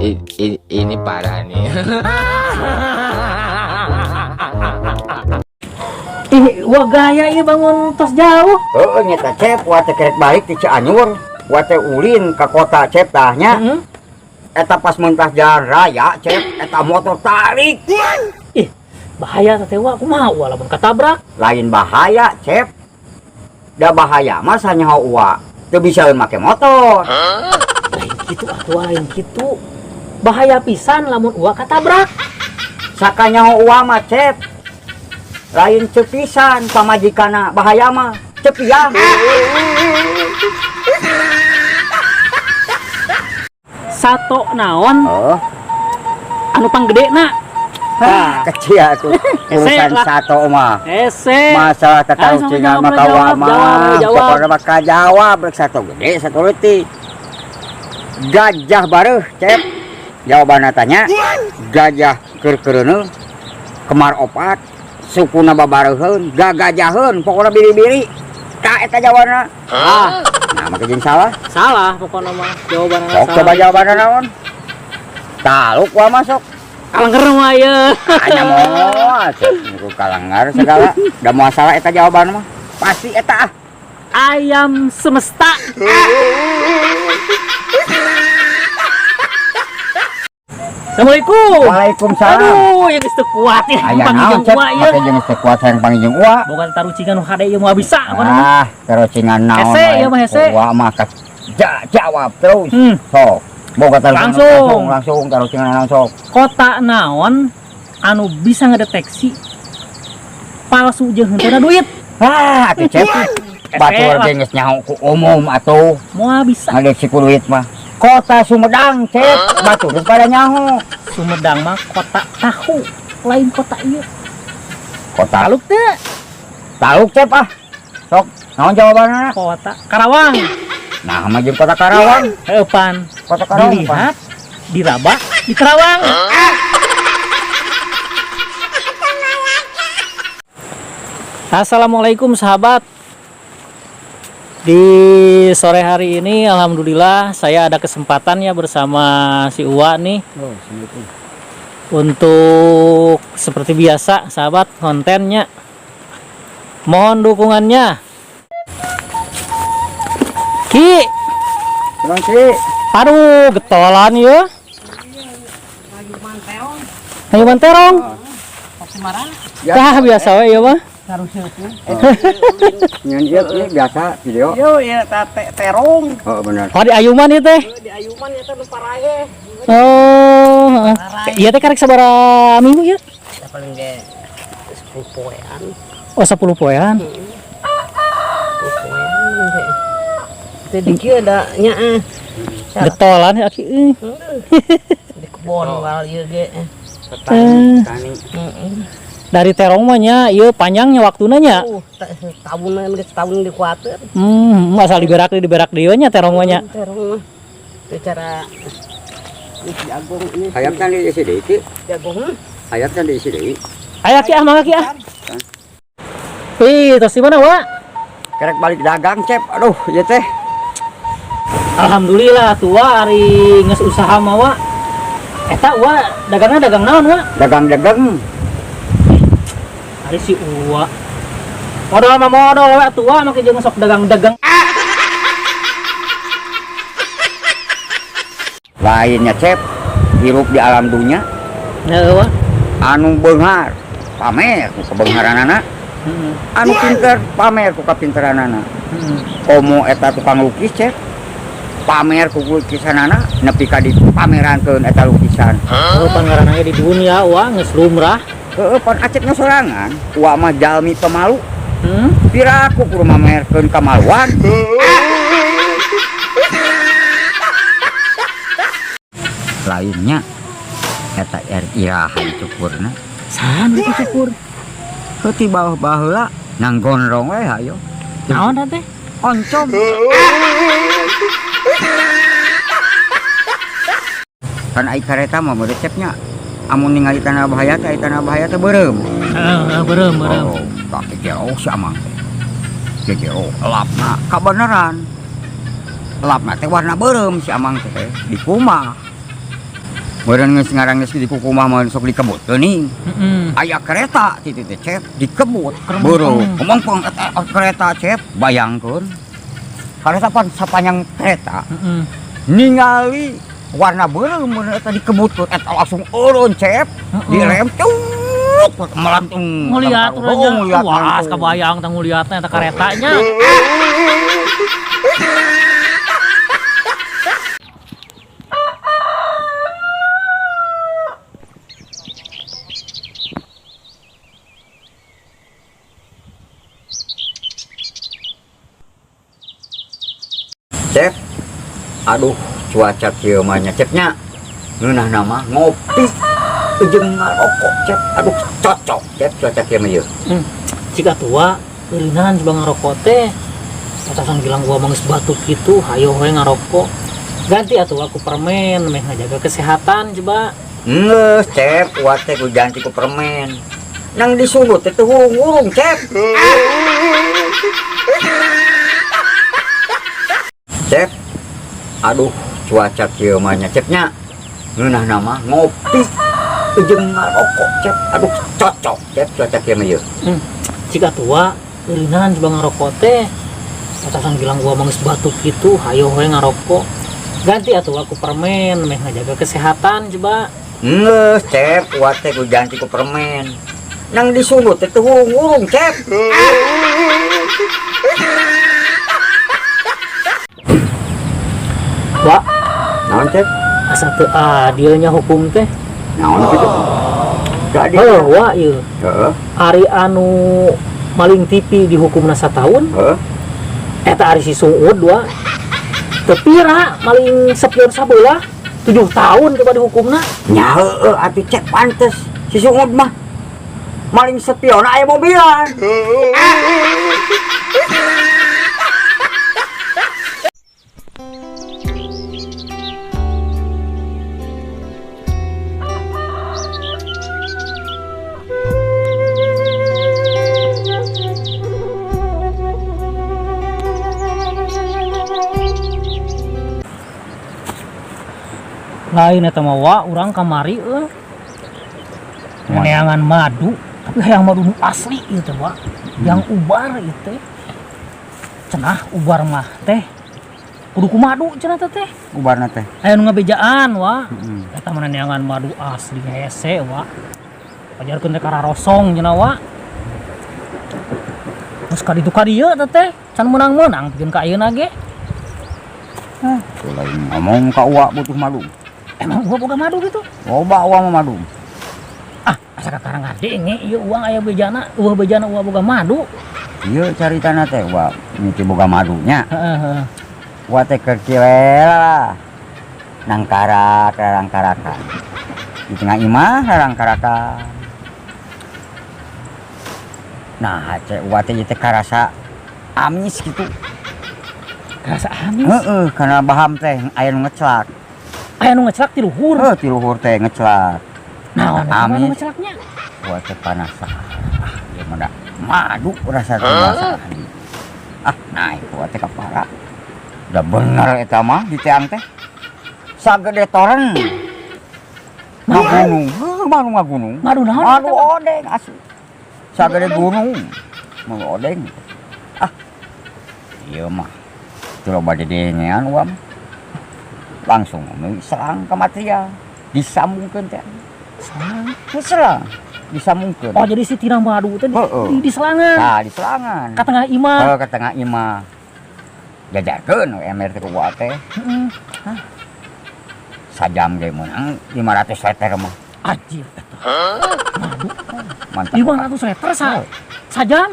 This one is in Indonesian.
Ini parah nih. Wah gaya ieu bangun tos jauh. Heeh nyata cep wate kerek balik ti Cianjur wate ulin ka kota cep tahnya. Eta pas mentah jalan raya cep eta motor tarik. Ih, bahaya teh wa kumaha wa lamun katabrak. Lain bahaya cep. Da bahaya mah sanyaho uwa teu bisa make motor. Lain kitu atuh lain kitu. Bahaya pisan lamun uwa katabrak. Sakanyaho uwa mah cep. Lain cepisan pamajikana bahaya mah cepiah. Sato naon Oh, anu panggedena? kecil tuh urusan lah. satu mah. Ese. Masalah ketahucingan mah kawa mah. Pokoknya mah kajawab rek satu gede satu leutik. Gajah bareuh cep. Jawabanna tanya. Gajah keur-keureuneung kemar opat. Sukuna babareuheun, gagajaheun, pokoknya biri-biri. Ka eta jawabanna. Nah, make jeung salah. Salah pokoknya mah jawabanna Sok coba jawabanna naon? Taluk wa masuk. Kalengker mah ieu. Hanya moal, niku kalanggar segala. Da moal salah eta jawaban mah. Pasti eta ah. Ayam semesta. Assalamualaikum. Waalaikumsalam. Aduh, yang geus teu kuat ya. Aya naon cep? Make jeung teh kuat sareng panggieung uwa. Boga tarucingan nu hade ieu mah bisa apa Ah, terucingan naon? Hese, ieu mah hese. Uwa mah jawab terus. Sok. Boga tarucingan langsung tarucingan naon sok. Kota naon anu bisa ngedeteksi palsu jeung henteu duit? Ah, atuh cep. Batur lah. geus nyaho ku umum atuh. Moal bisa. Ngadeksi ku duit mah. Kota Sumedang cep. Batur geus pada nyaho. Sumedang mah kota tahu, lain kota ieu. Kota Taluk teh Taluk cep ah. Sok, naon jawabanna? kota Karawang. Nah, mah jeung kota Karawang. Heupan. Kota Karawang. Dilihat, diraba di Karawang. Assalamualaikum sahabat. Di sore hari ini alhamdulillah saya ada kesempatan ya bersama si Uwa nih. Oh, assalamualaikum. Untuk seperti biasa sahabat kontennya. Mohon dukungannya. Ki, Bang Ci. aduh getolan ya. Ayo manterong. Tah biasa we ya mah. Nyen ieu biasa video. Yo ya terong. Oh, benar. Oh di Ayuman ieu teh. Di Ayuman ya teh nu parahe. Oh, iya teh karek sabaraha minggu ya? Paling ge 10 poean. Oh 10 poean. 10 poean ge. Teh di kieu da nya Getolan ya aki. di kebon wal ieu ge. Tani. Dari terong mah nya ieu panjangnya waktuna nya. Tahunan geus tahun di kuateur. Asal diberak deui nya terong mah nya. Terong mah teu cara jagung ini Hayapna diisi deui ki. jagung Hayapna diisi deui. Aya ki ah mangga ki ah. Ih, tos di mana, Wa? Kerek balik dagang cep. Aduh, ieu teh. Alhamdulillah tua ari geus usaha mah, Wa. Eta Wa dagangna dagang naon, Wa? Dagang-dagang. Ari si Uwa. Modal mah modal we tua make jeung sok dagang-dagang. Lainnya cep. Hirup di alam dunia. Heuh, Wa. Anu beunghar pamer ku kebeungharanana. Anu pinter pamer ku kapinteranana. Komo eta tukang lukis cep. Pamer ku lukisanana nepi ka dipamerankeun eta lukisan. Oh, pangaranna di dunia Wa geus lumrah. Heeh, pan acet sorangan. Uwa mah jalmi pemalu. Piraku kudu mamerkeun kamaluan. Lainnya eta irahan cukurna. Saan itu cukur? Heuti baheula nang gondrong we hayo. Naon teh? Oncom. Kan ai kareta mah resepnya amun ningali tanah bahaya teh beureum. Beureum. Oh, tak jero si amang. Jero elapna kabeneran. Elapna teh warna beureum si amang teh di kumah. Meureun geus ngarang geus di kukumah mah sok dikebut teuing. Heeh. Aya kereta ti teh cep dikebut. Kerempeng. Beureum kemengpeng eta kereta cep bayangkeun. Kareta pan sapanjang kereta Heeh. ningali warna beureum mun eta dikebutkeun eta langsung eureun cep direm cuk melantung. Ngeliat Oh, urangnya. ngeliat Wah, langsung. kabayang teh ngeliatna eta karetanya. Cep, aduh cuaca kieu mah nya cepnya ngeunah nama ngopi jeung ngarokok cep, aduh cocok cep cuaca kieu mah ieu. Jika tua eurinan coba ngarokok teh atasan bilang gua mangis batuk gitu hayo we ngarokok ganti atuh aku permen meh ngajaga kesehatan coba. Geus cep, uat teh ku ganti ku permen. Nang disulut teh teu hurung-hurung cep. Cep, aduh cuaca kieu mah nya cepnya ngeunah nama ngopi jeung ngarokok cep, aduh cocok cep cuaca kieu mah ieu. Jika tua eurinan coba ngarokok teh atasan bilang gua mangis batuk gitu hayo we ngarokok ganti atuh aku permen meh ngajaga kesehatan coba. Geus cep, uat teh ku ganti ku permen. Nang disulut teh teu hurung-hurung cep. Wak, Naon cep? asa teu adilnya hukum teh. Naon kitu? Jadi. Heuh, wak ieu. Heeh. Ari anu maling TV dihukumna satahun, Heeh. eta ari si Suud wa. Teu pira maling sepion sabelah 7 tahun coba dihukumna. Nya heueuh atuh cek pantes. Si Sungud mah maling sepion aya mobilan. Lain eta mah wa urang kamari neangan madu, tapi yang madu nu asli ieu teh wa. Yang ubar ieu teh. Cenah ubar mah teh kudu ku madu cenah teh. Ubarna teh. Aya nu ngabejaan wa. Heeh. Eta mah neangan madu asli hese wa. Pajarkeun teh kararosong cenah wa. Terus ka ditu ka dieu teh can meunang-meunang pikeun ka ayeuna ge. Tuh lain ngomong ka uwa butuh madu. Emang gua boga madu gitu? Loba uwa mah madu. Ah, asa kakarang gade nge ieu uang aya bejana, eueuh bejana uang boga madu. Ieu caritana teh uwa mimiti boga madunya. Heeh. Uwa teh keur kilela. Nang karak rarang-karakan. Di tengah imah rarang-karakan. Nah, cek uwa teh ieu teh karasa amis gitu. Rasa amis. Heeh, karena baham teh aya nu ngeclak. Aya nu ngecelak ti luhur. Heuh, ti luhur teh ngeclak. Naon eta mah nu amis. ngecelaknya? Gua teh penasaran. Ieu mah da madu rasa rasa. Naik gua teh kapara. Udah bener eta mah di teang teh. Sagede toren. Ngagunung. Heuh, manu ngagunung. Madu naon Madu eta mah? odeng asli. Sagede gunung. Madu odeng. Ieu mah. Coba dedengean uam. Langsung serang ke material. Disambungkeun teh. Serang. Disambungkeun. Oh, jadi si tirang madu teh di selangan. Nah, di selangan. Ka tengah imah. Ke tengah imah. Jajarkeun emer teh ku gua teh. Heeh. Sajam ge meunang 500 liter mah. Anjir eta. Mantap. 500 liter sajam.